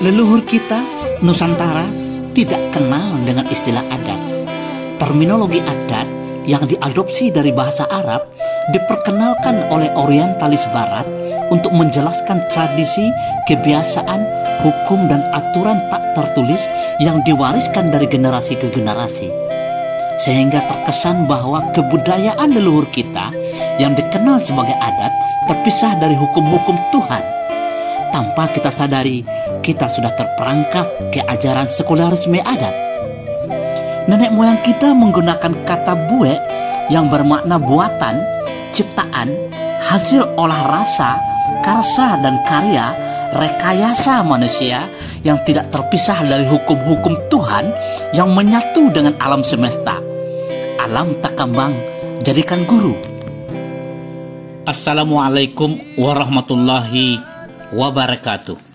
Leluhur kita, Nusantara, tidak kenal dengan istilah adat. Terminologi adat yang diadopsi dari bahasa Arab diperkenalkan oleh orientalis barat untuk menjelaskan tradisi, kebiasaan, hukum, dan aturan tak tertulis yang diwariskan dari generasi ke generasi. Sehingga terkesan bahwa kebudayaan leluhur kita yang dikenal sebagai adat terpisah dari hukum-hukum Tuhan. Tanpa kita sadari, kita sudah terperangkap ke ajaran sekularisme adat. Nenek moyang kita menggunakan kata buek yang bermakna buatan, ciptaan, hasil olah rasa, karsa dan karya, rekayasa manusia yang tidak terpisah dari hukum-hukum Tuhan yang menyatu dengan alam semesta. Alam tak kembang, jadikan guru. Assalamualaikum warahmatullahi wabarakatuh.